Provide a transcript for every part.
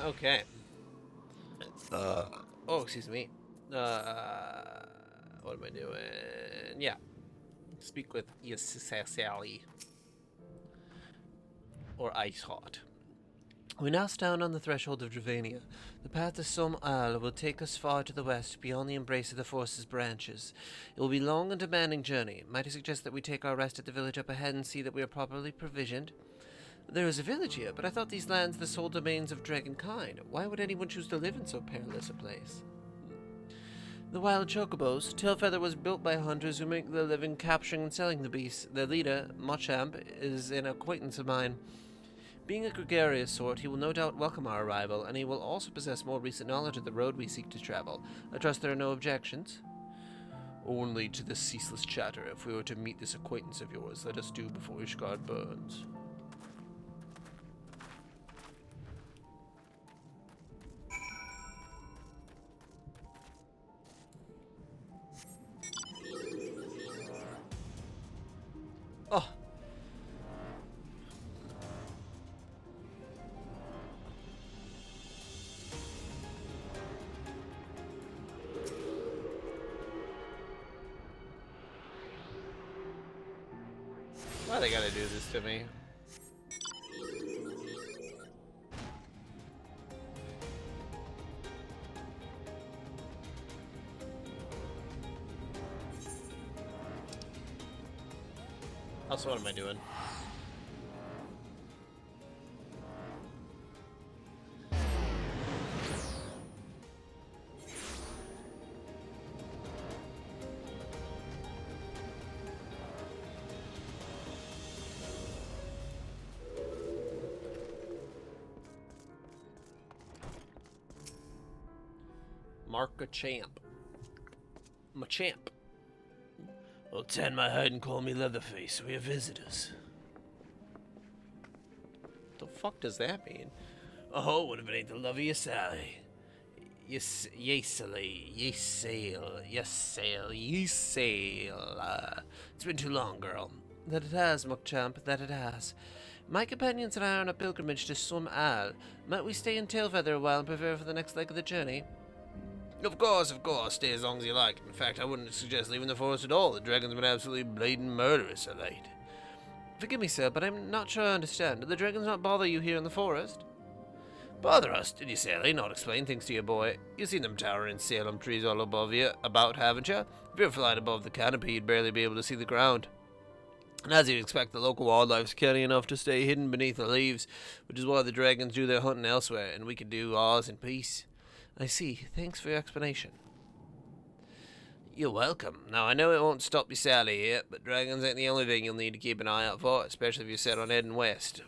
Okay. Oh, excuse me. What am I doing? Yeah. Speak with Sally. Or Ice Hot. We now stand on the threshold of Dravania. The path to Som Al will take us far to the west, beyond the embrace of the Force's branches. It will be a long and demanding journey. Might I suggest that we take our rest at the village up ahead and see that we are properly provisioned? There is a village here, but I thought these lands the sole domains of dragonkind. Why would anyone choose to live in so perilous a place? The wild chocobos. Tailfeather was built by hunters who make their living capturing and selling the beasts. Their leader, Machamp, is an acquaintance of mine. Being a gregarious sort, he will no doubt welcome our arrival, and he will also possess more recent knowledge of the road we seek to travel. I trust there are no objections? Only to the ceaseless chatter. If we were to meet this acquaintance of yours, let us do before Ishgard burns. Oh! Why they gotta do this to me? Also, what am I doing? Machamp. Machamp. Well, tan my hide and call me Leatherface. We have visitors. The fuck does that mean? Oh, what if it ain't the love of your Sally? Yes, Sally. Yes, sail. Yes, sail. Yes, sail. It's been too long, girl. That it has, Machamp, that it has. My companions and I are on a pilgrimage to Som Al. Might we stay in Tailfeather a while and prepare for the next leg of the journey? Of course. Stay as long as you like. In fact, I wouldn't suggest leaving the forest at all. The dragon's been absolutely blatant murderous of late. Forgive me, sir, but I'm not sure I understand. Do the dragons not bother you here in the forest? Bother us, did you, Sally? Not explain things to your boy. You've seen them towering Salem trees all above you, about, haven't you? If you're flying above the canopy, you'd barely be able to see the ground. And as you'd expect, the local wildlife's canny enough to stay hidden beneath the leaves, which is why the dragons do their hunting elsewhere, and we can do ours in peace. I see. Thanks for your explanation. You're welcome. Now, I know it won't stop you Sally here, but dragons ain't the only thing you'll need to keep an eye out for, especially if you're set on heading west.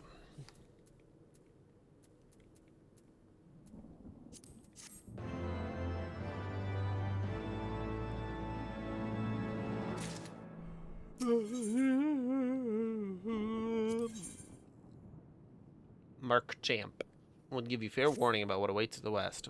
Machamp will give you fair warning about what awaits to the west.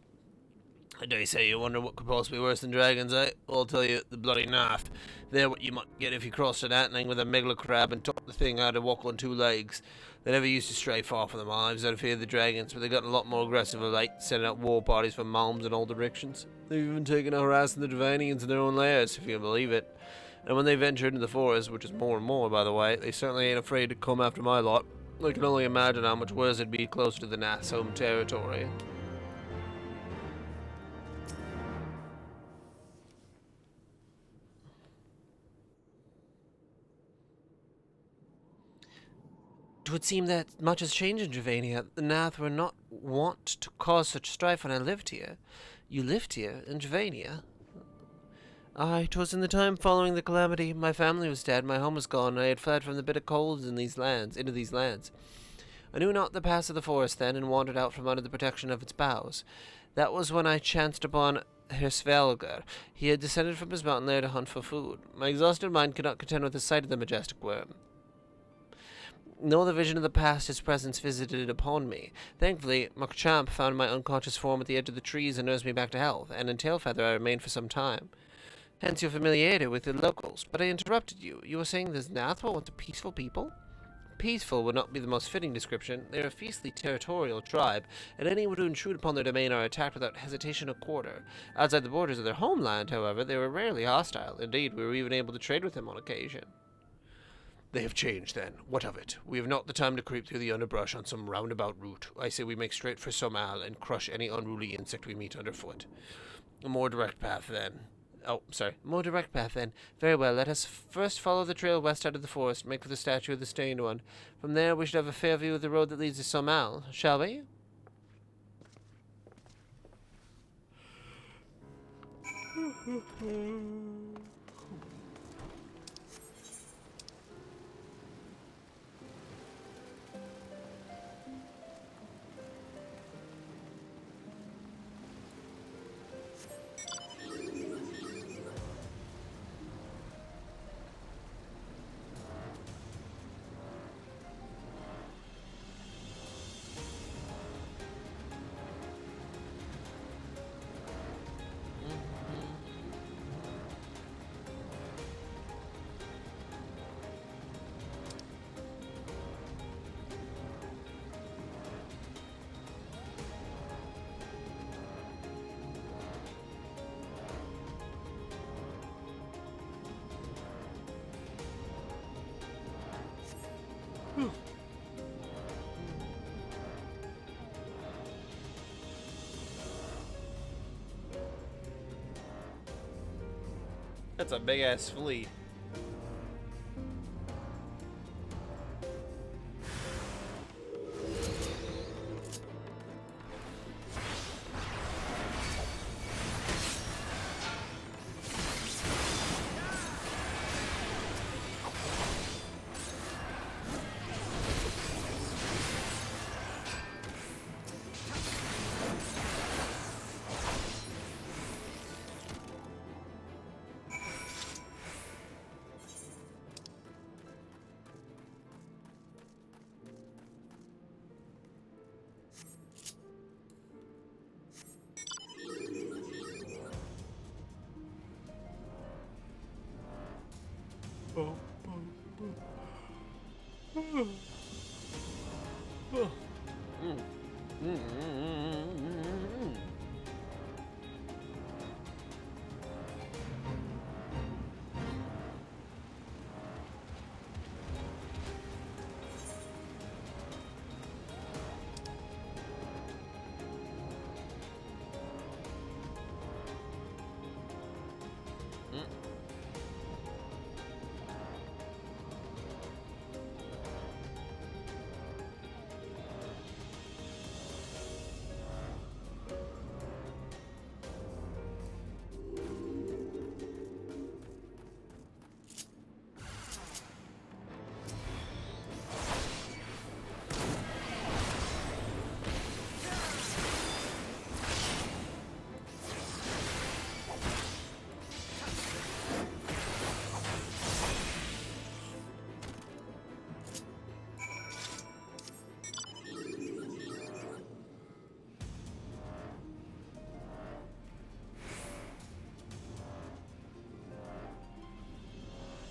I dare say you wonder what could possibly be worse than dragons, eh? Well, I'll tell you, the bloody knife. They're what you might get if you crossed an antling with a megalo crab and taught the thing how to walk on two legs. They never used to stray far from their lives out of fear of the dragons, but they've gotten a lot more aggressive of late, sending out war parties from malms in all directions. They've even taken to harassing the Dravanians in their own lairs, if you can believe it. And when they venture into the forest, which is more and more, by the way, they certainly ain't afraid to come after my lot. I can only imagine how much worse it'd be closer to the Nath's home territory. It would seem that much has changed in Dravania. The Nath were not wont to cause such strife when I lived here. You lived here, in Dravania? Aye, 'twas in the time following the calamity. My family was dead, my home was gone, and I had fled from the bitter colds into these lands. I knew not the paths of the forest then, and wandered out from under the protection of its boughs. That was when I chanced upon Herr Svelger. He had descended from his mountain lair to hunt for food. My exhausted mind could not contend with the sight of the majestic wyrm. Nor the vision of the past his presence visited upon me. Thankfully, Machamp found my unconscious form at the edge of the trees and nursed me back to health, and in Tailfeather I remained for some time. Hence your familiarity with the locals. But I interrupted you. You were saying this Nathwell want a peaceful people? Peaceful would not be the most fitting description. They are a fiercely territorial tribe, and anyone who intrude upon their domain are attacked without hesitation or quarter. Outside the borders of their homeland, however, they were rarely hostile. Indeed, we were even able to trade with them on occasion. They have changed, then. What of it? We have not the time to creep through the underbrush on some roundabout route. I say we make straight for Somal and crush any unruly insect we meet underfoot. A more direct path, then. Oh, sorry. More direct path, then. Very well, let us first follow the trail west out of the forest, make for the statue of the Stained One. From there, we should have a fair view of the road that leads to Somal, shall we? That's a big-ass fleet.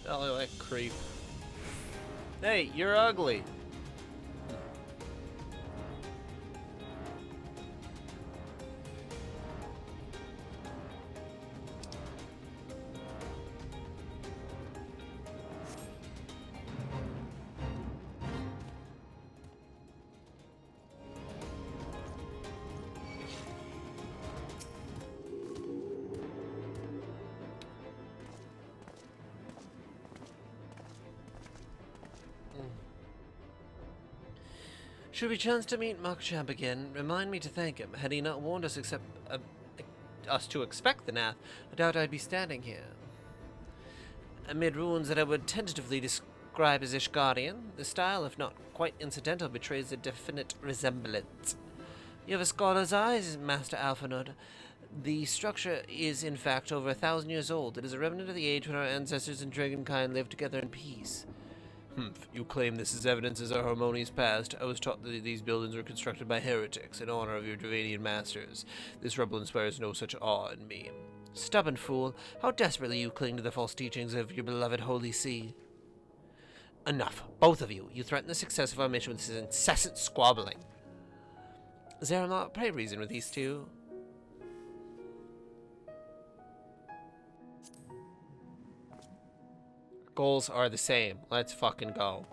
Oh, look at that creep. Hey, you're ugly. Should we chance to meet Makchamp again, remind me to thank him. Had he not warned us us to expect the Nath, I doubt I'd be standing here. Amid ruins that I would tentatively describe as Ishgardian, the style, if not quite incidental, betrays a definite resemblance. You have a scholar's eyes, Master Alphanud. The structure is, in fact, over 1,000 years old. It is a remnant of the age when our ancestors and dragonkind lived together in peace. Humph, you claim this is evidence as our harmonious past. I was taught that these buildings were constructed by heretics in honor of your Dravanian masters. This rebel inspires no such awe in me. Stubborn fool, how desperately you cling to the false teachings of your beloved Holy See. Enough. Both of you. You threaten the success of our mission with this incessant squabbling. Zeramal, pray reason with these two. Goals are the same. Let's fucking go.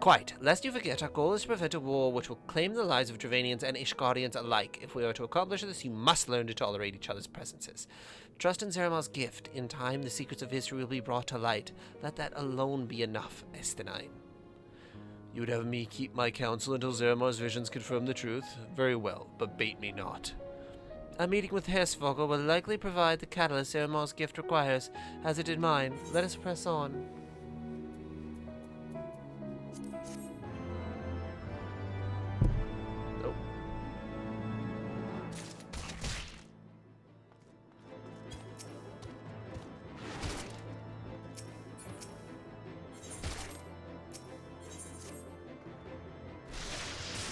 Quite. Lest you forget, our goal is to prevent a war which will claim the lives of Dravanians and Ishgardians alike. If we are to accomplish this, you must learn to tolerate each other's presences. Trust in Zeramal's gift. In time, the secrets of history will be brought to light. Let that alone be enough, Estenine. You would have me keep my counsel until Zeramar's visions confirm the truth? Very well, but bait me not. A meeting with Heavensward will likely provide the catalyst Zeramar's gift requires, as it did mine. Let us press on. Nope.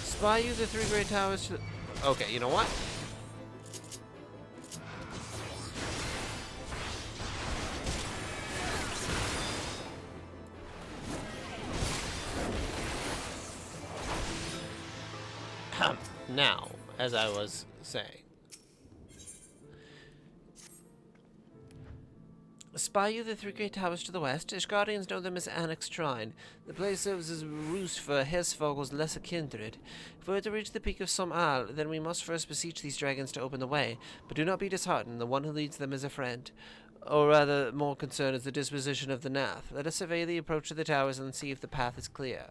Spy you the 3 great towers to... Okay, you know what? Now, as I was saying, spy you the 3 great towers to the west. Ishgardians know them as Annex Shrine. The place serves as a roost for Heavensward's lesser kindred. If we are to reach the peak of Somal, then we must first beseech these dragons to open the way. But do not be disheartened. The one who leads them is a friend. Or rather, more concern is the disposition of the Nath. Let us survey the approach to the towers and see if the path is clear.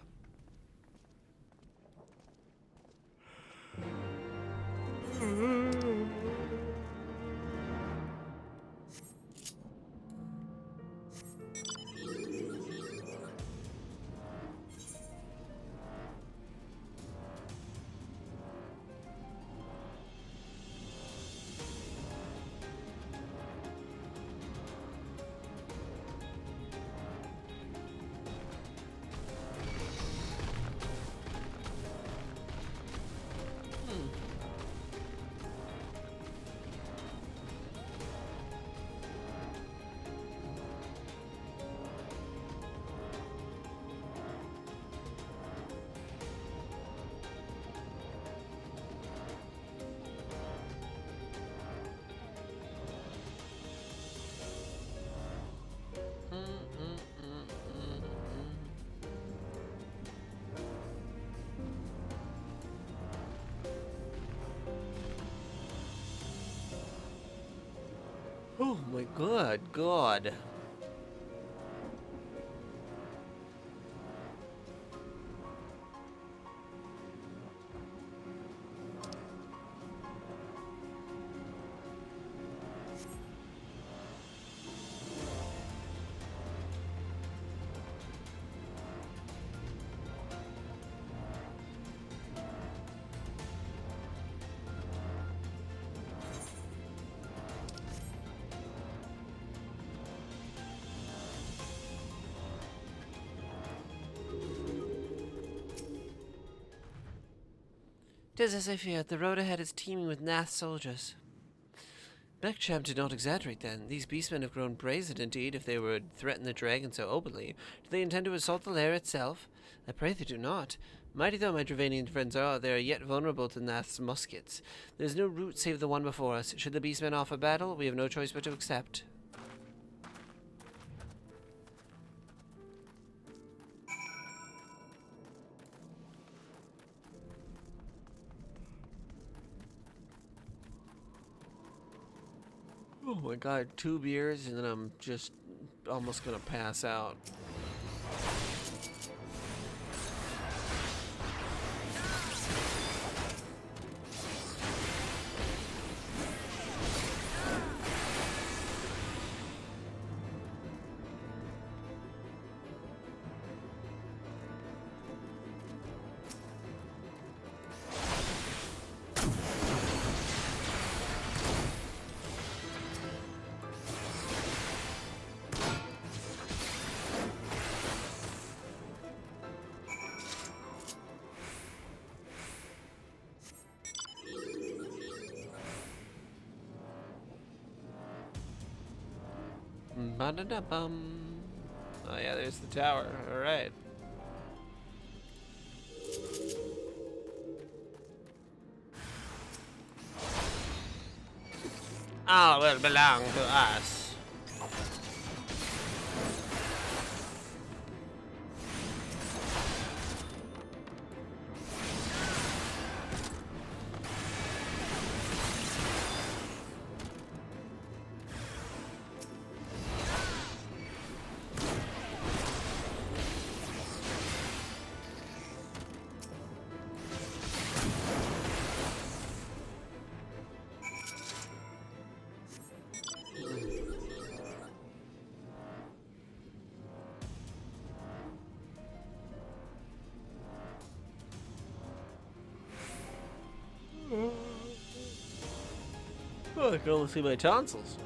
Oh my God. It is as I feared. The road ahead is teeming with Nath soldiers. Blackchamp did not exaggerate then. These beastmen have grown brazen indeed if they would threaten the dragon so openly. Do they intend to assault the lair itself? I pray they do not. Mighty though my Dravanian friends are, they are yet vulnerable to Nath's muskets. There is no route save the one before us. Should the beastmen offer battle, we have no choice but to accept. Oh my God, 2 beers and then I'm just almost gonna pass out. Ba-da-da-bum. Oh yeah, there's the tower. Alright. All will belong to us. Oh, I can only see my tonsils.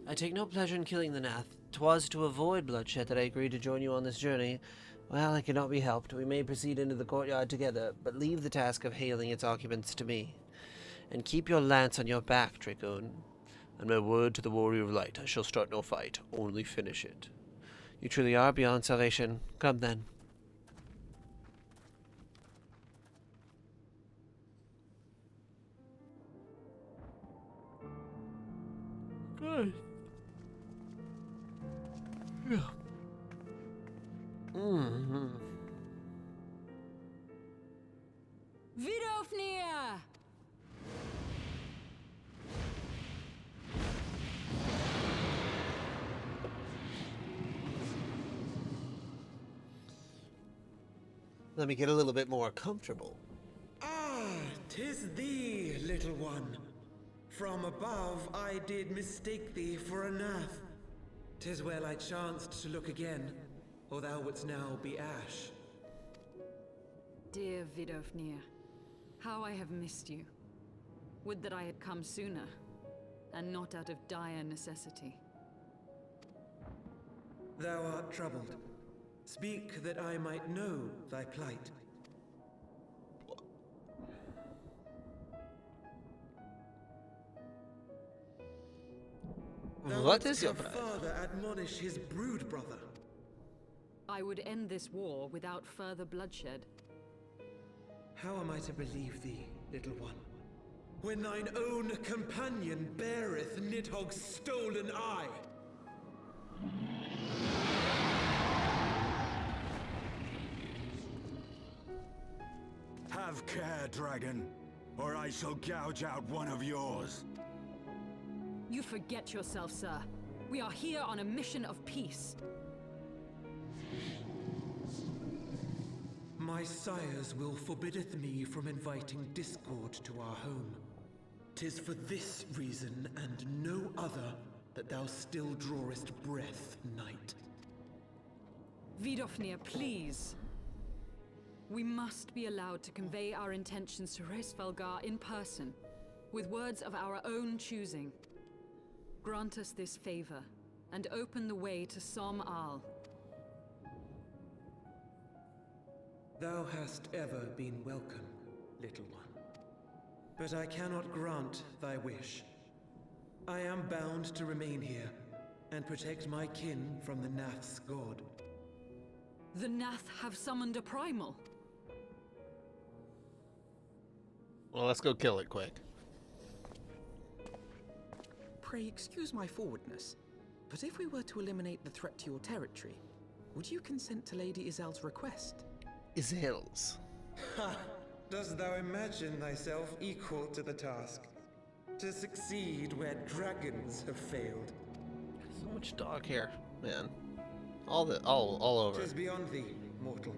I take no pleasure in killing the Nath. 'Twas to avoid bloodshed that I agreed to join you on this journey. Well, it cannot be helped. We may proceed into the courtyard together, but leave the task of hailing its occupants to me. And keep your lance on your back, Dragoon. And my word to the Warrior of Light, I shall start no fight, only finish it. You truly are beyond salvation. Come then. Good. Yeah. Mm-hmm. Vidofnir! Let me get a little bit more comfortable. Ah, 'tis thee, little one. From above I did mistake thee for a Nath. 'Tis well I chanced to look again, or thou wouldst now be ash. Dear Vidofnir, how I have missed you. Would that I had come sooner, and not out of dire necessity. Thou art troubled. Speak that I might know thy plight. What is your plight? Father admonish his brood brother. I would end this war without further bloodshed. How am I to believe thee, little one, when thine own companion beareth Nidhogg's stolen eye? Have care, dragon, or I shall gouge out one of yours. You forget yourself, sir. We are here on a mission of peace. My sires will forbiddeth me from inviting discord to our home. 'Tis for this reason and no other that thou still drawest breath, knight. Vidofnir, please. We must be allowed to convey our intentions to Resfelgar in person, with words of our own choosing. Grant us this favor, and open the way to Som Al. Thou hast ever been welcome, little one. But I cannot grant thy wish. I am bound to remain here, and protect my kin from the Nath's god. The Nath have summoned a primal. Well, let's go kill it quick. Pray excuse my forwardness, but if we were to eliminate the threat to your territory, would you consent to Lady Izel's request? Izel's. Ha! Dost thou imagine thyself equal to the task? To succeed where dragons have failed? So much dog hair, man. All over. 'Tis beyond thee, mortal.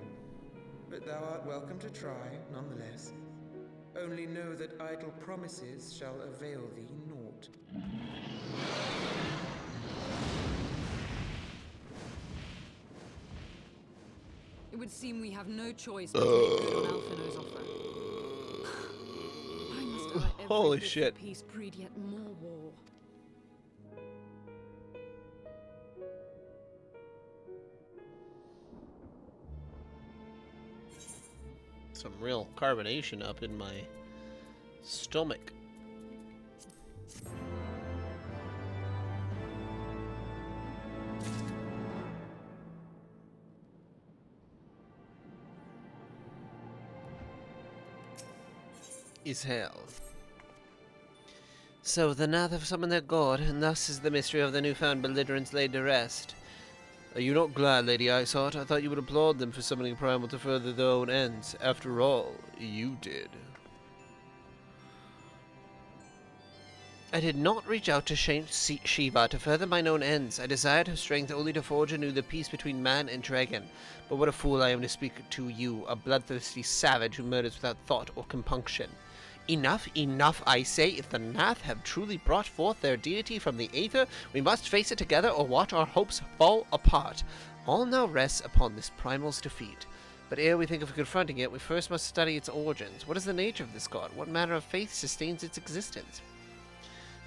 But thou art welcome to try, nonetheless. Only know that idle promises shall avail thee naught. It would seem we have no choice but to make good on Alphino's offer. Why must our every Holy bit of shit. peace breed yet more war? Some real carbonation up in my stomach. is hell. So the Nath have summoned their god, and thus is the mystery of the newfound belligerents laid to rest. Are you not glad, Lady Iceheart? I thought you would applaud them for summoning Primal to further their own ends. After all, you did. I did not reach out to Shiva to further mine own ends. I desired her strength only to forge anew the peace between man and dragon. But what a fool I am to speak to you, a bloodthirsty savage who murders without thought or compunction. Enough, enough, I say. If the Nath have truly brought forth their deity from the aether, we must face it together or watch our hopes fall apart. All now rests upon this primal's defeat. But ere we think of confronting it, we first must study its origins. What is the nature of this god? What manner of faith sustains its existence?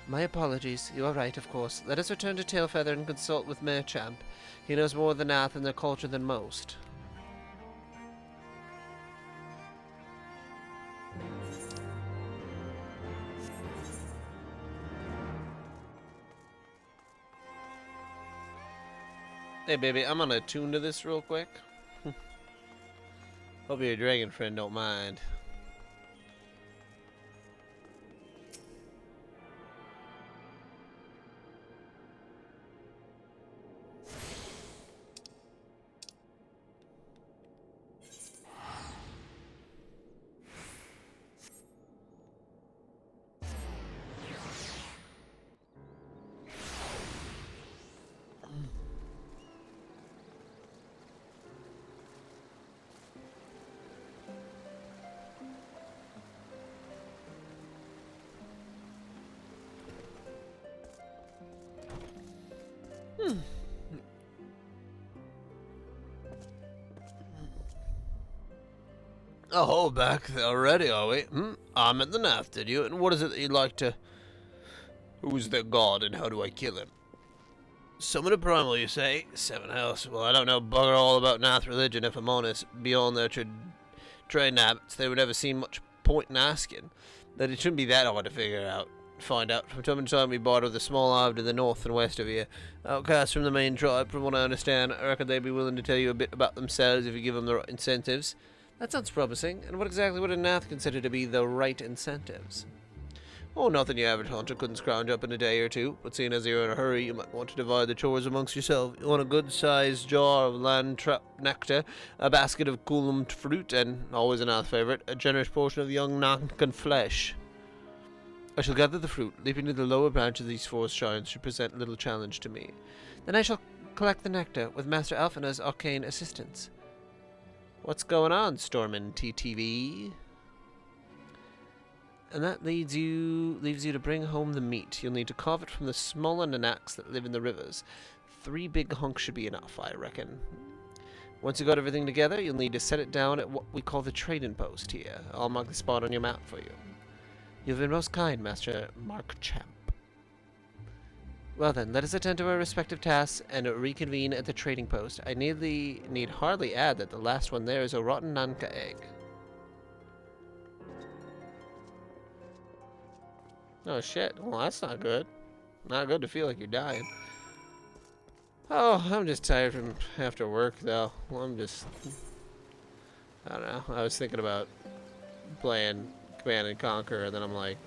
My apologies. You are right, of course. Let us return to Tailfeather and consult with Merchamp. He knows more of the Nath and their culture than most. Hey, baby, I'm gonna tune to this real quick. Hope your dragon friend don't mind. Oh, back there already, are we? I met the Nath, did you? And what is it that you'd like to... Who's their god and how do I kill him? Summon a primal, you say? Seven House. Well, I don't know bugger all about Nath religion, if I'm honest. Beyond their trained habits, there would never seem much point in asking. That it shouldn't be that hard to find out. From time to time we barter with a small island to the north and west of here. Outcasts from the main tribe, from what I understand. I reckon they'd be willing to tell you a bit about themselves if you give them the right incentives. That sounds promising. And what exactly would a Nath consider to be the right incentives? Oh, nothing your average hunter couldn't scrounge up in a day or two, but seeing as you're in a hurry, you might want to divide the chores amongst yourself. You want a good-sized jar of land-trap nectar, a basket of coolum fruit, and, always a Nath favourite, a generous portion of young Nankan flesh. I shall gather the fruit. Leaping to the lower branch of these forest giants should present little challenge to me. Then I shall collect the nectar, with Master Alphina's arcane assistance. What's going on, Stormin' TTV? And that leaves you to bring home the meat. You'll need to carve it from the smaller nanaks that live in the rivers. 3 big hunks should be enough, I reckon. Once you've got everything together, you'll need to set it down at what we call the trading post here. I'll mark the spot on your map for you. You've been most kind, Master Markchamp. Well then, let us attend to our respective tasks and reconvene at the trading post. I need hardly add that the last one there is a rotten Nanka egg. Oh shit, well that's not good. Not good to feel like you're dying. Oh, I'm just tired from after work though. Well, I don't know. I was thinking about playing Command and Conquer, and then I'm like,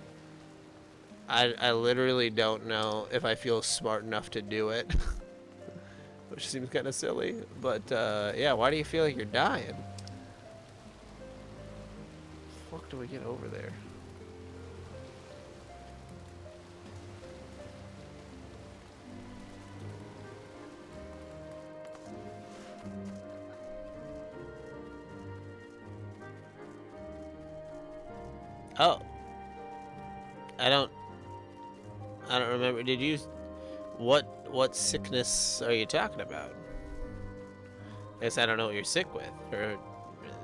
I literally don't know if I feel smart enough to do it. Which seems kind of silly. But, yeah, why do you feel like you're dying? The fuck do we get over there? Oh. I don't remember. Did you... What sickness are you talking about? I guess I don't know what you're sick with. Or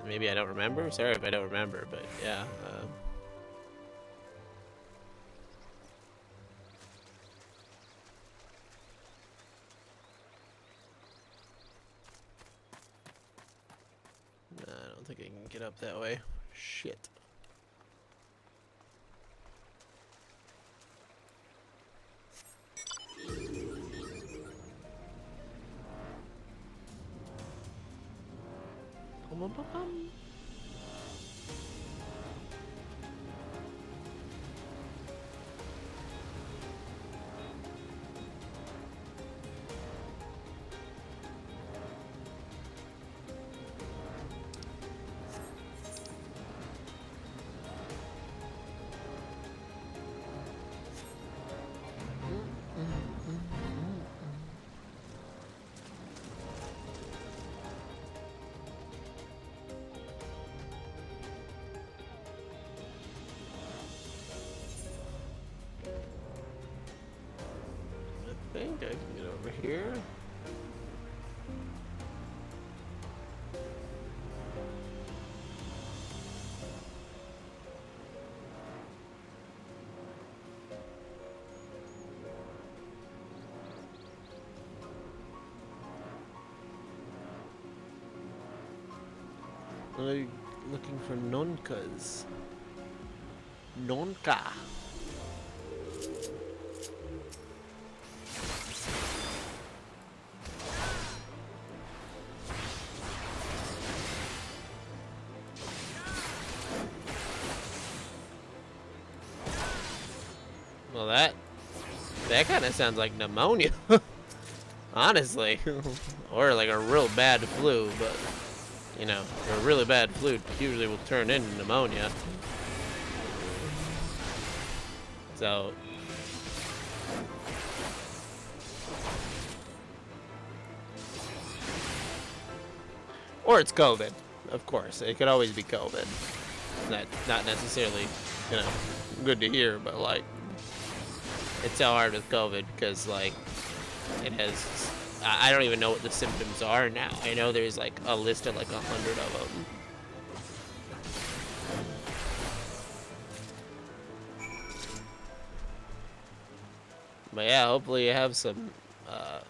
maybe I don't remember. Sorry if I don't remember, but yeah. No, I don't think I can get up that way. Shit. over here. I'm looking for Nonkas. Nonka. Well, that kind of sounds like pneumonia, honestly, or like a real bad flu. But you know, a really bad flu usually will turn into pneumonia. So, or it's COVID, of course. It could always be COVID. That's not necessarily, you know, good to hear, but like, it's so hard with COVID because like, it has. I don't even know what the symptoms are now. I know there's like a list of like 100 of them. But yeah, hopefully you have some, I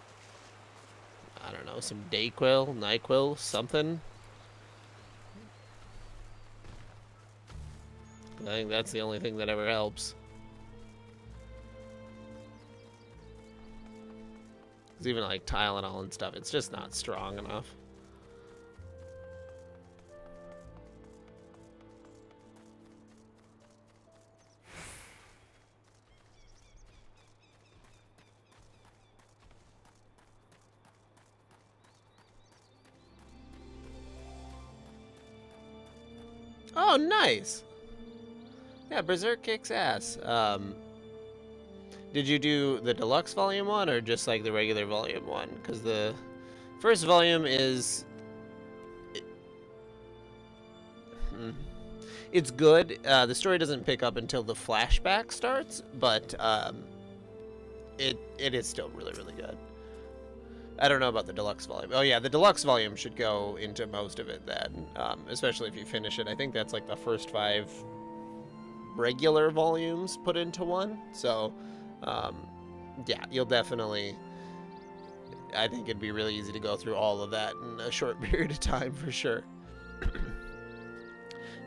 don't know, some Dayquil, NyQuil, something. I think that's the only thing that ever helps. Because even like Tylenol and stuff, it's just not strong enough. Oh, nice. Yeah, Berserk kicks ass. Did you do the deluxe volume one or just like the regular volume one? Because the first volume is... It's good. The story doesn't pick up until the flashback starts, but it is still really, really good. I don't know about the deluxe volume. Oh yeah, the deluxe volume should go into most of it then, especially if you finish it. I think that's like the first 5 regular volumes put into one. So, yeah, you'll definitely... I think it'd be really easy to go through all of that in a short period of time for sure.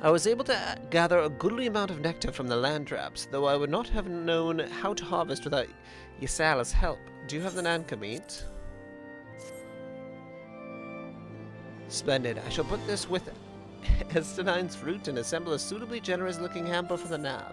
I was able to gather a goodly amount of nectar from the land traps, though I would not have known how to harvest without Ysala's help. Do you have the Nanka meat? Splendid. I shall put this with Estanine's fruit and assemble a suitably generous-looking hamper for the nav.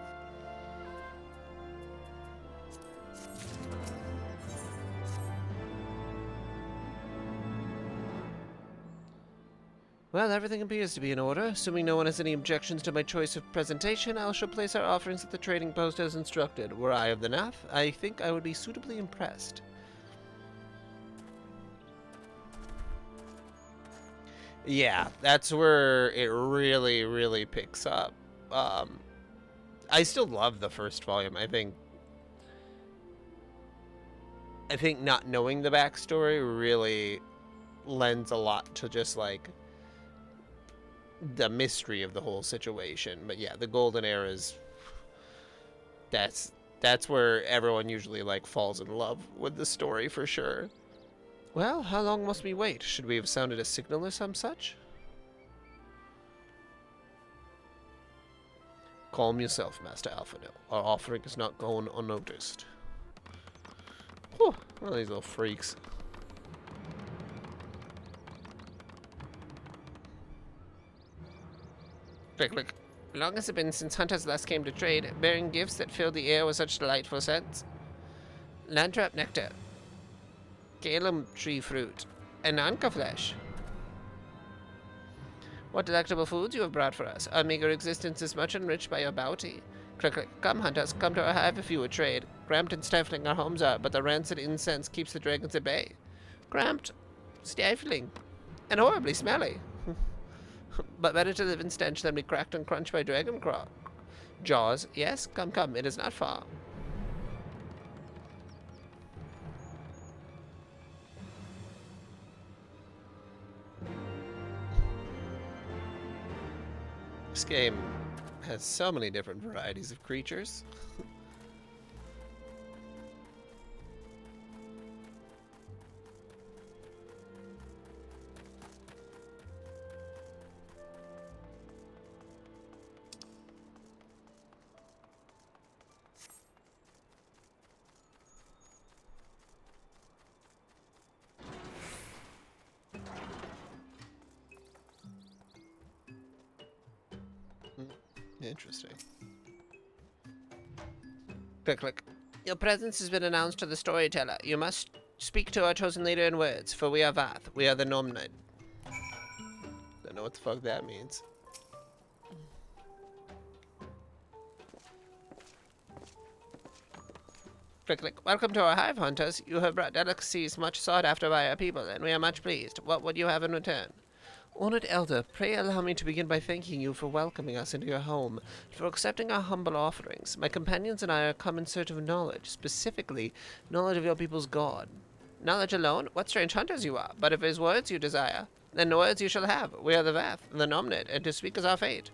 Well, everything appears to be in order. Assuming no one has any objections to my choice of presentation, I shall place our offerings at the trading post as instructed. Were I of the nav, I think I would be suitably impressed. Yeah, that's where it really, really picks up. I still love the first volume. I think not knowing the backstory really lends a lot to just like the mystery of the whole situation. But yeah, the Golden Era is that's where everyone usually like falls in love with the story for sure. Well, how long must we wait? Should we have sounded a signal or some such? Calm yourself, Master Alphonil. Our offering is not going unnoticed. Whew, one of these little freaks. Quick, quick. Long has it been since hunters last came to trade, bearing gifts that filled the air with such delightful scents? Landtrap nectar. Calum tree fruit, and Anka flesh. What delectable foods you have brought for us. Our meager existence is much enriched by your bounty. Come, hunters, come to our hive if you would trade. Cramped and stifling our homes are, but the rancid incense keeps the dragons at bay. Cramped, stifling, and horribly smelly. But better to live in stench than be cracked and crunched by dragon jaws. Yes, come, it is not far. This game has so many different varieties of creatures. Interesting. Click, click. Your presence has been announced to the storyteller. You must speak to our chosen leader in words, for we are Vath. We are the Nomnid. Don't know what the fuck that means. Click, click. Welcome to our hive, hunters. You have brought delicacies much sought after by our people, and we are much pleased. What would you have in return? Honored Elder, pray allow me to begin by thanking you for welcoming us into your home, and for accepting our humble offerings. My companions and I are come in search of knowledge, specifically knowledge of your people's god. Knowledge alone? What strange hunters you are! But if it is words you desire, then words you shall have. We are the Vath, the Nomnid, and to speak is our fate.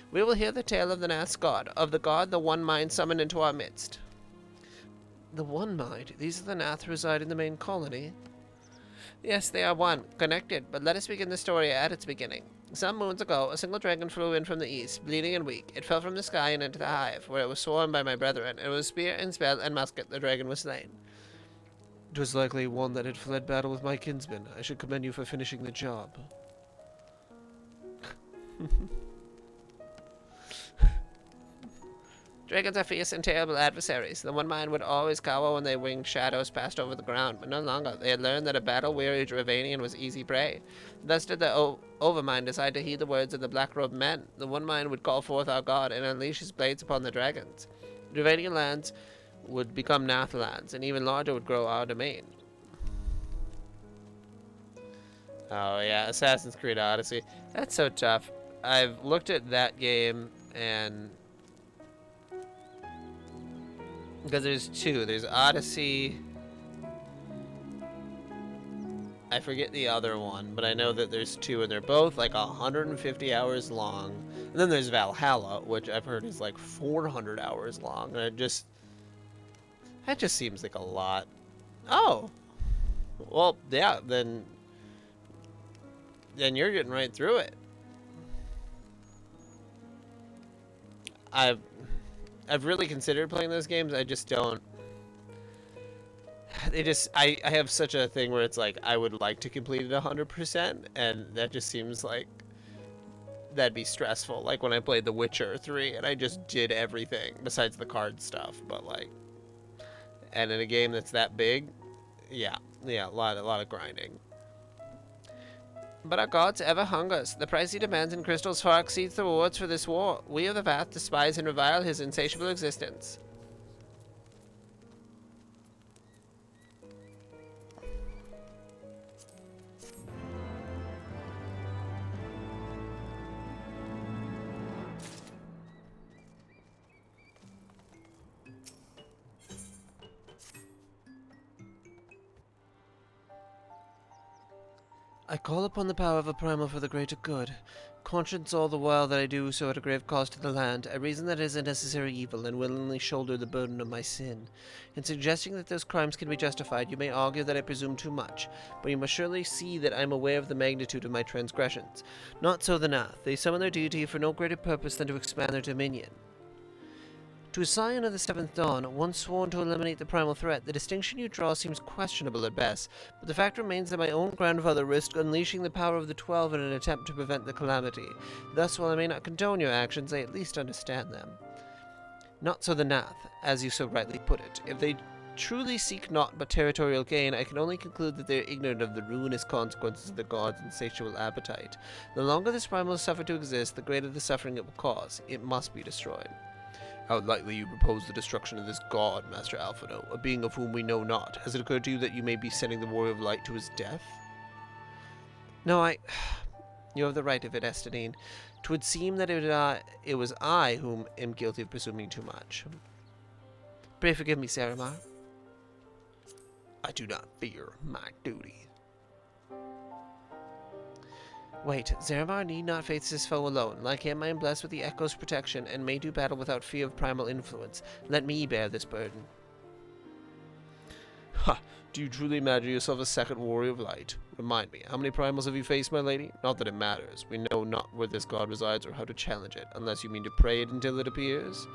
We will hear the tale of the Nath's god, of the god the One Mind summoned into our midst. The One Mind? These are the Nath who reside in the main colony? Yes, they are one, connected, but let us begin the story at its beginning. Some moons ago, a single dragon flew in from the east, bleeding and weak. It fell from the sky and into the hive, where it was swarmed by my brethren, and with spear and spell and musket the dragon was slain. It was likely one that had fled battle with my kinsmen. I should commend you for finishing the job. Dragons are fierce and terrible adversaries. The One Mind would always cower when their winged shadows passed over the ground, but no longer. They had learned that a battle-weary Dravanian was easy prey. Thus did the Overmind decide to heed the words of the black-robed men. The One Mind would call forth our god and unleash his blades upon the dragons. Dravanian lands would become Nath lands, and even larger would grow our domain. Oh yeah, Assassin's Creed Odyssey. That's so tough. I've looked at that game, and because there's two. There's Odyssey. I forget the other one, but I know that there's two, and they're both like 150 hours long. And then there's Valhalla, which I've heard is like 400 hours long. And that just seems like a lot. Oh, well, yeah. Then you're getting right through it. I've really considered playing those games. I just don't. I have such a thing where it's like I would like to complete it 100%, and that just seems like that'd be stressful. Like when I played The Witcher 3, and I just did everything besides the card stuff. But like, and in a game that's that big, yeah, a lot of grinding. But our gods ever hungers. The price he demands in crystals far exceeds the rewards for this war. We of the Vath despise and revile his insatiable existence. I call upon the power of a primal for the greater good. Conscience all the while that I do so at a grave cost to the land. I reason that it is a necessary evil, and willingly shoulder the burden of my sin. In suggesting that those crimes can be justified, you may argue that I presume too much, but you must surely see that I am aware of the magnitude of my transgressions. Not so the Nath. They summon their deity for no greater purpose than to expand their dominion. To a scion of the Seventh Dawn, one sworn to eliminate the primal threat, the distinction you draw seems questionable at best, but the fact remains that my own grandfather risked unleashing the power of the 12 in an attempt to prevent the calamity. Thus, while I may not condone your actions, I at least understand them. Not so the Nath, as you so rightly put it. If they truly seek naught but territorial gain, I can only conclude that they are ignorant of the ruinous consequences of the god's insatiable appetite. The longer this primal is suffered to exist, the greater the suffering it will cause. It must be destroyed. How lightly you propose the destruction of this god, Master Alphino, a being of whom we know not. Has it occurred to you that you may be sending the Warrior of Light to his death? No, You have the right of it, Estinine. 'Twould seem that it was I whom am guilty of presuming too much. Pray forgive me, Saramar. I do not fear my duty. Wait, Zeramar need not face his foe alone. Like him, I am blessed with the Echo's protection, and may do battle without fear of primal influence. Let me bear this burden. Ha! Do you truly imagine yourself a second warrior of light? Remind me, how many primals have you faced, my lady? Not that it matters. We know not where this god resides or how to challenge it, unless you mean to pray it until it appears.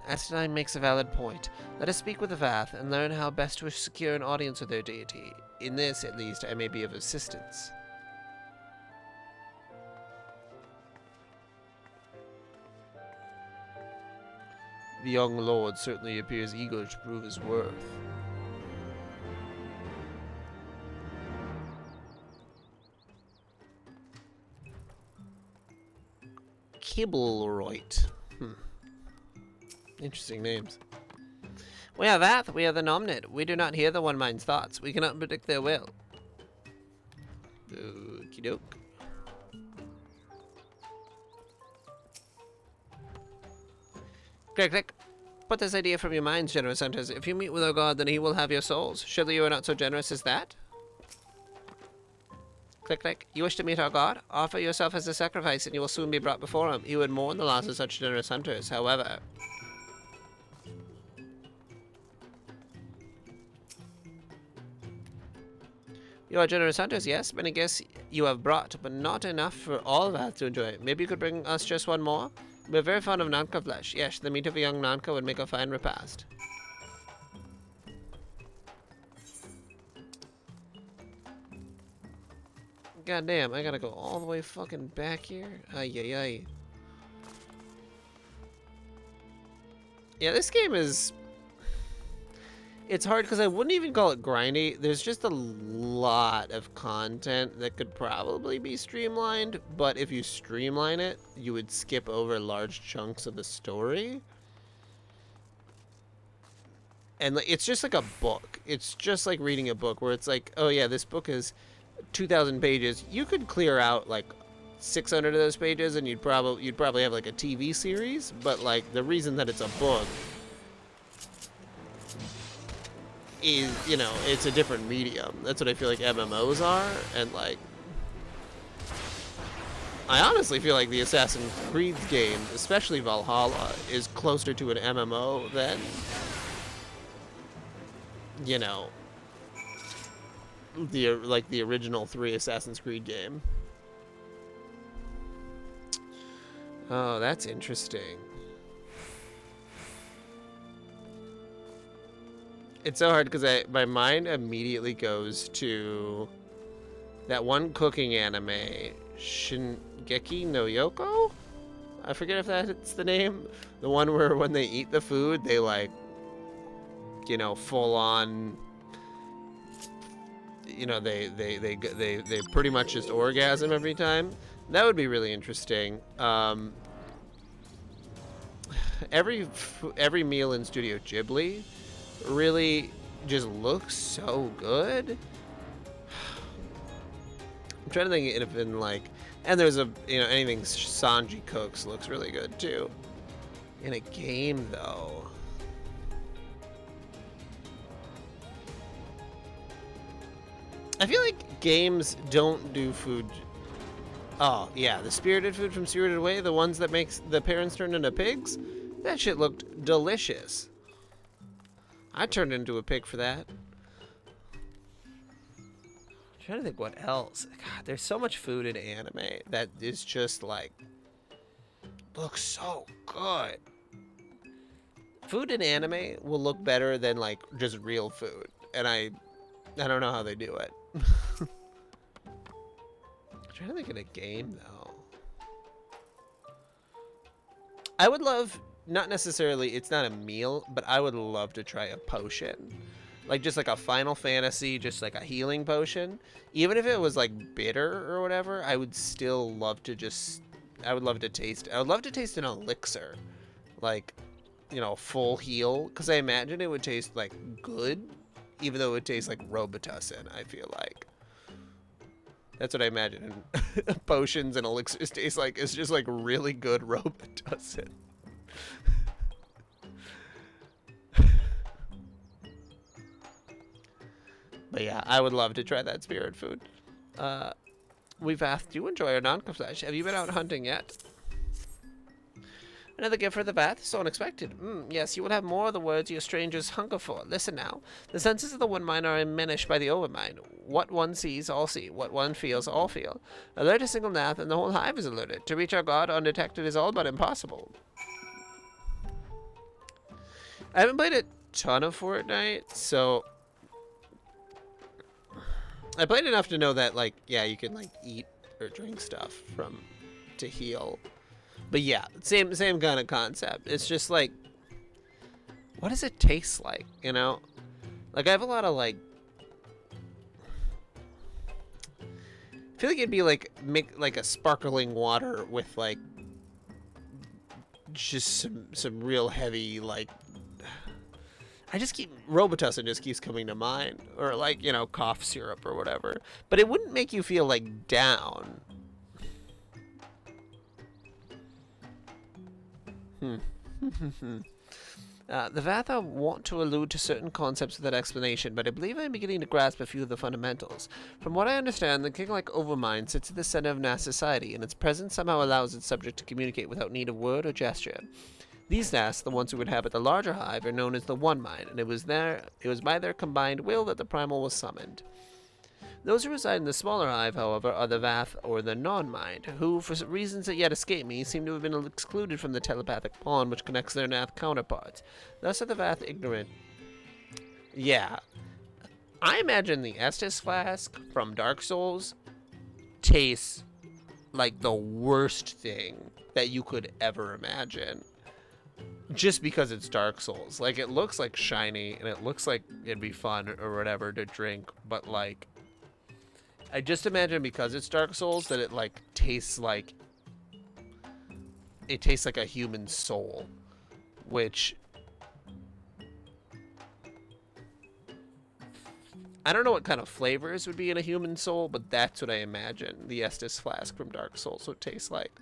Astadine makes a valid point. Let us speak with the Vath and learn how best to secure an audience with their deity. In this, at least, I may be of assistance. The young lord certainly appears eager to prove his worth. Kibbleroit. Interesting names. We are Vath, we are the Nomnid. We do not hear the One Mind's thoughts. We cannot predict their will. Okie doke. Click. Put this idea from your minds, generous hunters. If you meet with our god, then he will have your souls. Surely you are not so generous as that? Click. You wish to meet our god? Offer yourself as a sacrifice, and you will soon be brought before him. He would mourn the loss of such generous hunters. However... You are generous hunters, yes. Many gifts you have brought, but not enough for all Vath to enjoy. Maybe you could bring us just one more? We're very fond of Nanka flesh. Yes, the meat of a young Nanka would make a fine repast. God damn, I gotta go all the way fucking back here? Ay. Yeah, this game is... It's hard because I wouldn't even call it grindy. There's just a lot of content that could probably be streamlined, but if you streamline it, you would skip over large chunks of the story. And it's just like a book. It's just like reading a book where it's like, oh yeah, this book is 2,000 pages. You could clear out like 600 of those pages and you'd probably have like a TV series, but like the reason that it's a book is, you know, it's a different medium. That's what I feel like MMOs are, and like I honestly feel like the Assassin's Creed game, especially Valhalla, is closer to an MMO than, you know, the original 3 Assassin's Creed game. Oh, that's interesting. It's so hard because my mind immediately goes to that one cooking anime, Shingeki no Yoko? I forget if that's the name. The one where when they eat the food, they like, you know, full on, you know, they pretty much just orgasm every time. That would be really interesting. Every meal in Studio Ghibli really just looks so good. I'm trying to think if in like, and there's a, you know, anything Sanji cooks looks really good too. In a game though, I feel like games don't do food. Oh yeah, the spirited food from Spirited Away, the ones that makes the parents turn into pigs, that shit looked delicious. I turned into a pig for that. I'm trying to think what else. God, there's so much food in anime that is just like looks so good. Food in anime will look better than like just real food, and I don't know how they do it. I'm trying to think of a game though. I would love. Not necessarily, it's not a meal, but I would love to try a potion. Like, just like a Final Fantasy, just like a healing potion. Even if it was like bitter or whatever, I would still love to just, I would love to taste an elixir. Like, you know, full heal. Because I imagine it would taste like good, even though it would taste like Robitussin, I feel like. That's what I imagine potions and elixirs taste like. It's just like really good Robitussin. But yeah, I would love to try that spirit food. We've asked you enjoy our non-flesh. Have you been out hunting yet? Another gift for the bath? So unexpected. Yes, you will have more of the words your strangers hunger for. Listen now. The senses of the one mind are diminished by the overmind. What one sees, all see. What one feels, all feel. Alert a single nath, and the whole hive is alerted. To reach our god undetected is all but impossible. I haven't played a ton of Fortnite, so... I played enough to know that, like, yeah, you can, like, eat or drink stuff to heal. But yeah, same kind of concept. It's just like, what does it taste like, you know? Like, I have a lot of, like, I feel like it'd be like, make like a sparkling water with, like, just some real heavy, like, Robitussin just keeps coming to mind. Or, like, you know, cough syrup or whatever. But it wouldn't make you feel, like, down. The Vatha want to allude to certain concepts without explanation, but I believe I am beginning to grasp a few of the fundamentals. From what I understand, the king-like overmind sits at the center of Nass society, and its presence somehow allows its subject to communicate without need of word or gesture. These Nass, the ones who inhabit the larger hive, are known as the One Mind, and it was by their combined will that the primal was summoned. Those who reside in the smaller hive, however, are the Vath, or the non-mind, who, for reasons that yet escape me, seem to have been excluded from the telepathic bond which connects their Nath counterparts. Thus are the Vath ignorant. Yeah. I imagine the Estus flask from Dark Souls tastes like the worst thing that you could ever imagine. Just because it's Dark Souls. Like, it looks like shiny, and it looks like it'd be fun or whatever to drink, but, like, I just imagine because it's Dark Souls that it, like, tastes like a human soul, which I don't know what kind of flavors would be in a human soul, but that's what I imagine the Estus flask from Dark Souls would taste like.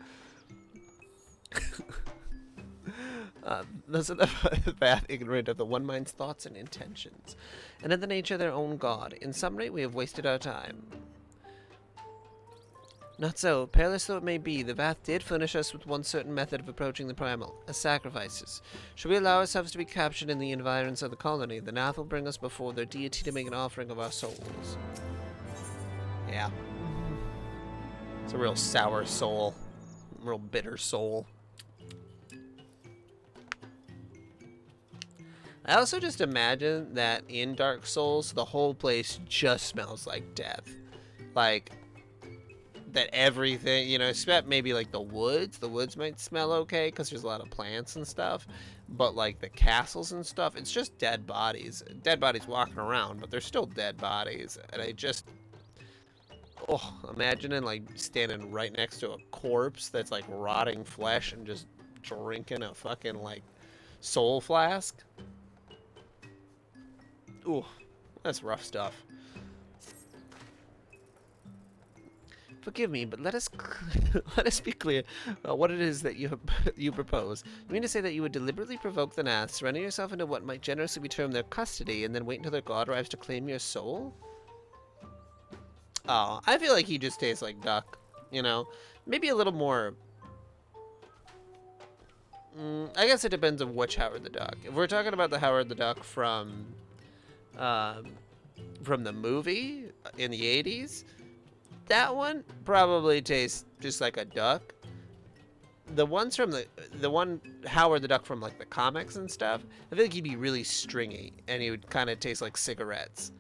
Those are the Vath ignorant of the One Mind's thoughts and intentions, and of the nature of their own god. In summary, we have wasted our time. Not so. Perilous though it may be, the Vath did furnish us with one certain method of approaching the primal, as sacrifices. Should we allow ourselves to be captured in the environs of the colony, the Nath will bring us before their deity to make an offering of our souls. Yeah. It's a real sour soul. Real bitter soul. I also just imagine that in Dark Souls, the whole place just smells like death. Like, that everything, you know, except maybe like the woods. The woods might smell okay because there's a lot of plants and stuff. But like the castles and stuff, it's just dead bodies. Dead bodies walking around, but they're still dead bodies. And I just, imagining like standing right next to a corpse that's like rotting flesh and just drinking a fucking like soul flask. Ooh, that's rough stuff. Forgive me, but let us be clear what it is that you propose. You mean to say that you would deliberately provoke the Nath, surrender yourself into what might generously be termed their custody, and then wait until their god arrives to claim your soul? Oh, I feel like he just tastes like duck, you know? Maybe a little more... I guess it depends on which Howard the Duck. If we're talking about the Howard the Duck from the movie in the 80s, that one probably tastes just like a duck. The ones from the one Howard the Duck from like the comics and stuff, I feel like he'd be really stringy and he would kind of taste like cigarettes.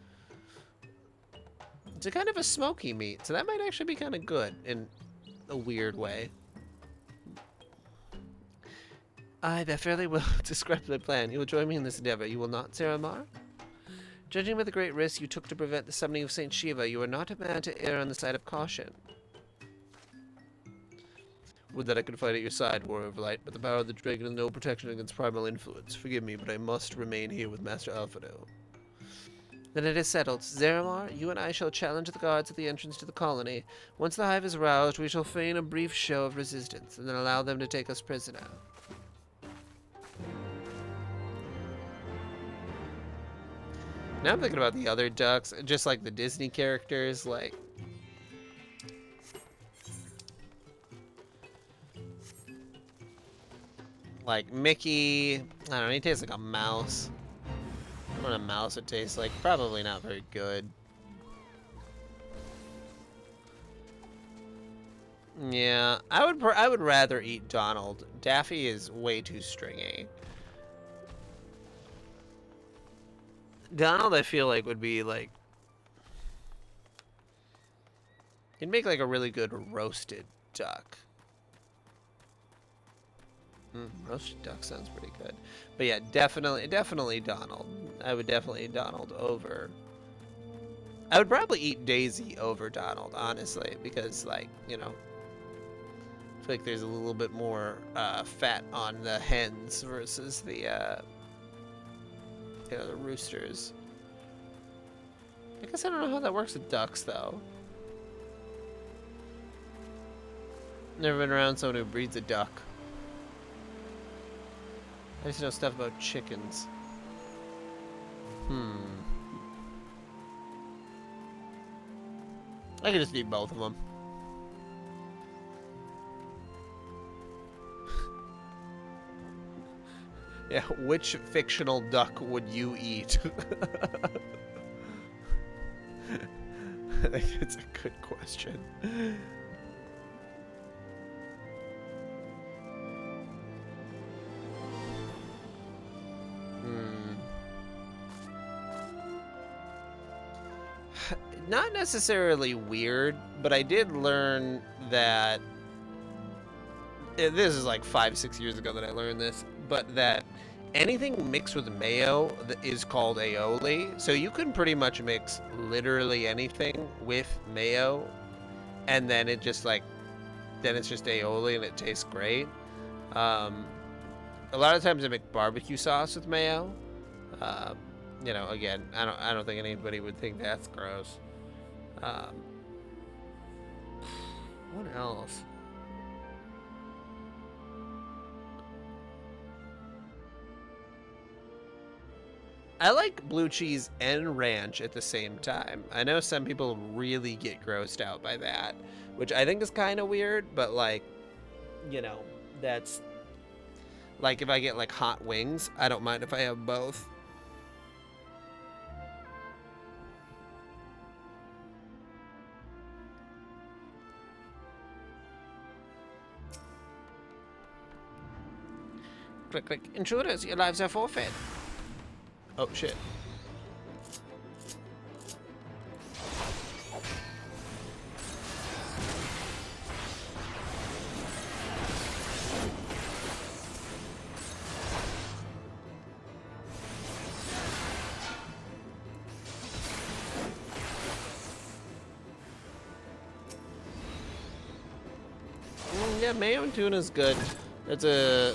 It's a kind of a smoky meat, so that might actually be kind of good in a weird way. I fairly well describe my plan. You will join me in this endeavor. You will not, Saramar? Judging by the great risk you took to prevent the summoning of Saint Shiva, you are not a man to err on the side of caution. Would that I could fight at your side, Warrior of Light, but the power of the dragon has no protection against primal influence. Forgive me, but I must remain here with Master Alfredo. Then it is settled. Zaramar, you and I shall challenge the guards at the entrance to the colony. Once the hive is roused, we shall feign a brief show of resistance, and then allow them to take us prisoner. Now I'm thinking about the other ducks, just like the Disney characters, like Mickey. I don't know, he tastes like a mouse. What a mouse would taste like. Probably not very good. Yeah, I would rather eat Donald. Daffy is way too stringy. Donald, I feel like, would be like... He'd make like a really good roasted duck. Roasted duck sounds pretty good. But yeah, definitely Donald. I would definitely eat Donald over... I would probably eat Daisy over Donald, honestly, because, like, you know, I feel like there's a little bit more fat on the hens versus the, you know, the roosters. I guess I don't know how that works with ducks, though. Never been around someone who breeds a duck. I just know stuff about chickens. I could just eat both of them. Yeah, which fictional duck would you eat? I think it's a good question. Not necessarily weird, but I did learn that this is like 5-6 years ago that I learned this, but that anything mixed with mayo is called aioli. So you can pretty much mix literally anything with mayo, and then it just like, then it's just aioli and it tastes great. A lot of times I make barbecue sauce with mayo. You know, again, I don't think anybody would think that's gross. What else? I like blue cheese and ranch at the same time. I know some people really get grossed out by that, which I think is kind of weird, but like, you know, that's like if I get like hot wings, I don't mind if I have both. Click, click. Intruders, your lives are forfeit. Oh, shit. Yeah, mayo and tuna is good. It's a...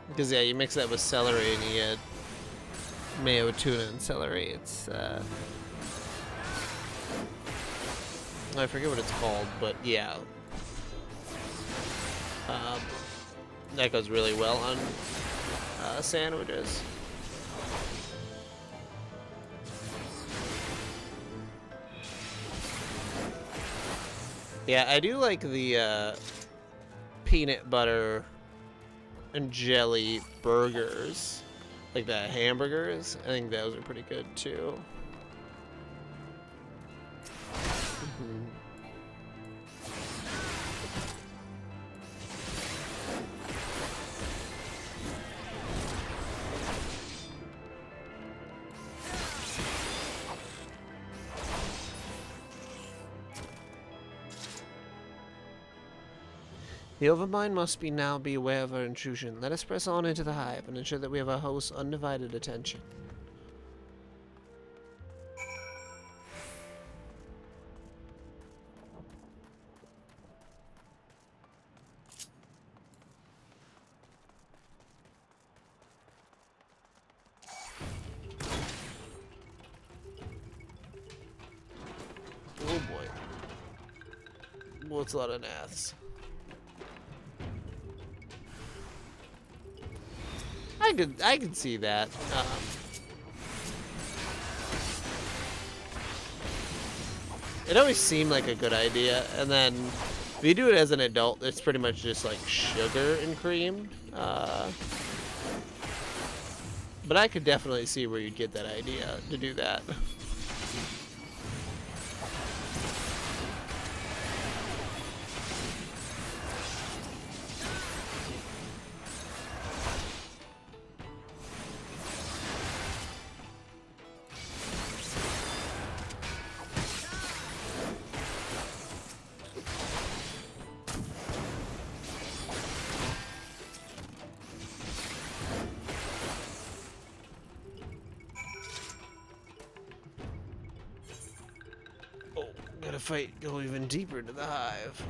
because yeah, you mix that with celery and you get mayo, tuna, and celery. It's I forget what it's called, but yeah, that goes really well on sandwiches. Yeah, I do like the peanut butter and jelly burgers, like the hamburgers. I think those are pretty good too. The Overmind must now be aware of our intrusion. Let us press on into the hive and ensure that we have our host's undivided attention. Oh boy. Well, it's a lot of naths. I could see that. It always seemed like a good idea, and then if you do it as an adult, it's pretty much just like sugar and cream. But I could definitely see where you'd get that idea to do that. Gotta fight, go even deeper into the hive.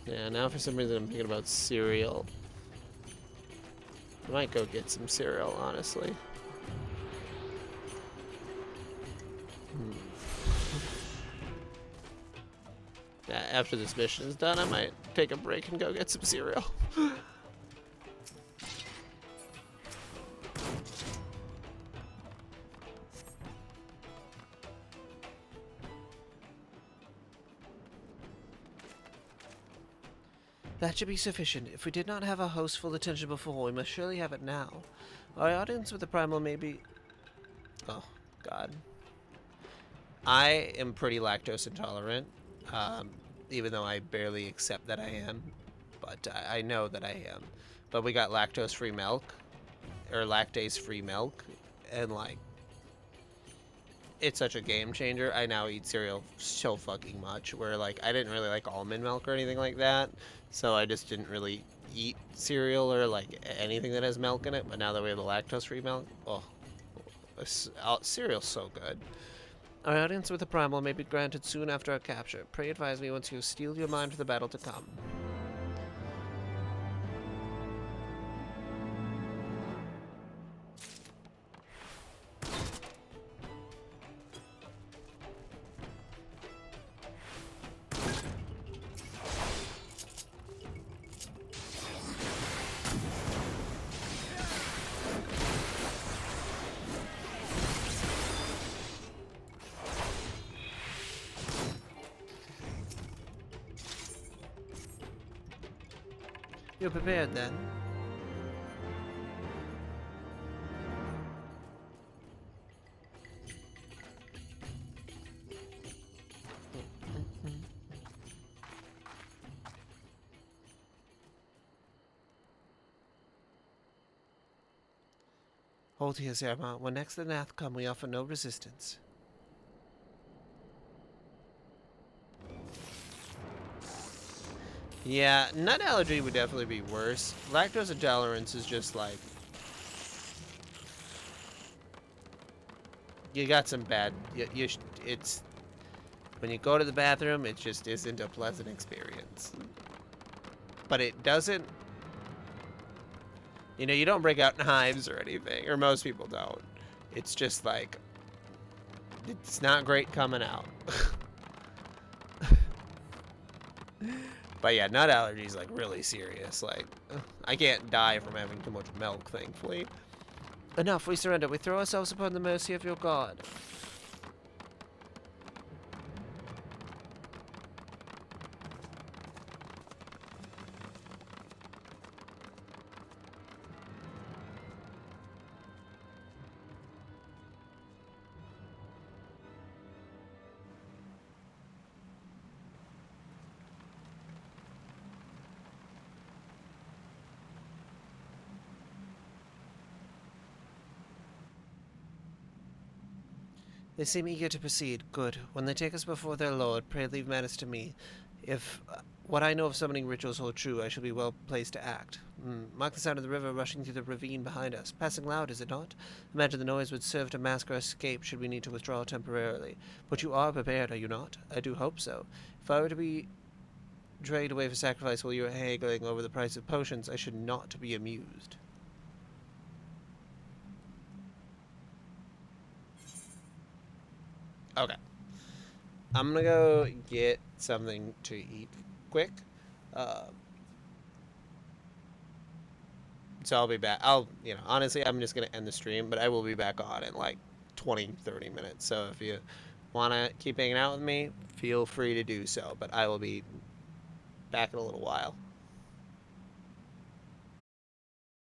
Yeah, now for some reason I'm thinking about cereal. I might go get some cereal, honestly. Yeah, after this mission is done, I might take a break and go get some cereal. That should be sufficient. If we did not have our host full attention before, we must surely have it now. Our audience with the primal may be... Oh, God. I am pretty lactose intolerant. Even though I barely accept that I am, but I know that I am. But we got lactose-free milk, or lactase-free milk, and like, it's such a game changer. I now eat cereal so fucking much, where like, I didn't really like almond milk or anything like that, so I just didn't really eat cereal or like anything that has milk in it, but now that we have the lactose-free milk, oh, cereal's so good. Our audience with the primal may be granted soon after our capture. Pray advise me once you steel your mind for the battle to come. You're prepared then? Hold here, Zerma. When next the Nath come, we offer no resistance. Yeah, nut allergy would definitely be worse. Lactose intolerance is just like... You got some bad... it's... When you go to the bathroom, it just isn't a pleasant experience. But it doesn't... You know, you don't break out in hives or anything. Or most people don't. It's just like... It's not great coming out. But yeah, nut allergy is like really serious. Like, I can't die from having too much milk, thankfully. Enough, we surrender. We throw ourselves upon the mercy of your god. They seem eager to proceed. Good. When they take us before their lord, pray leave matters to me. If what I know of summoning rituals hold true, I shall be well placed to act. Mark the sound of the river rushing through the ravine behind us. Passing loud, is it not? Imagine the noise would serve to mask our escape should we need to withdraw temporarily. But you are prepared, are you not? I do hope so. If I were to be dragged away for sacrifice while you were haggling over the price of potions. I should not be amused. Okay. I'm gonna go get something to eat quick. So I'll be back. Honestly, I'm just gonna end the stream, but I will be back on in like 20, 30 minutes. So if you want to keep hanging out with me, feel free to do so. But I will be back in a little while.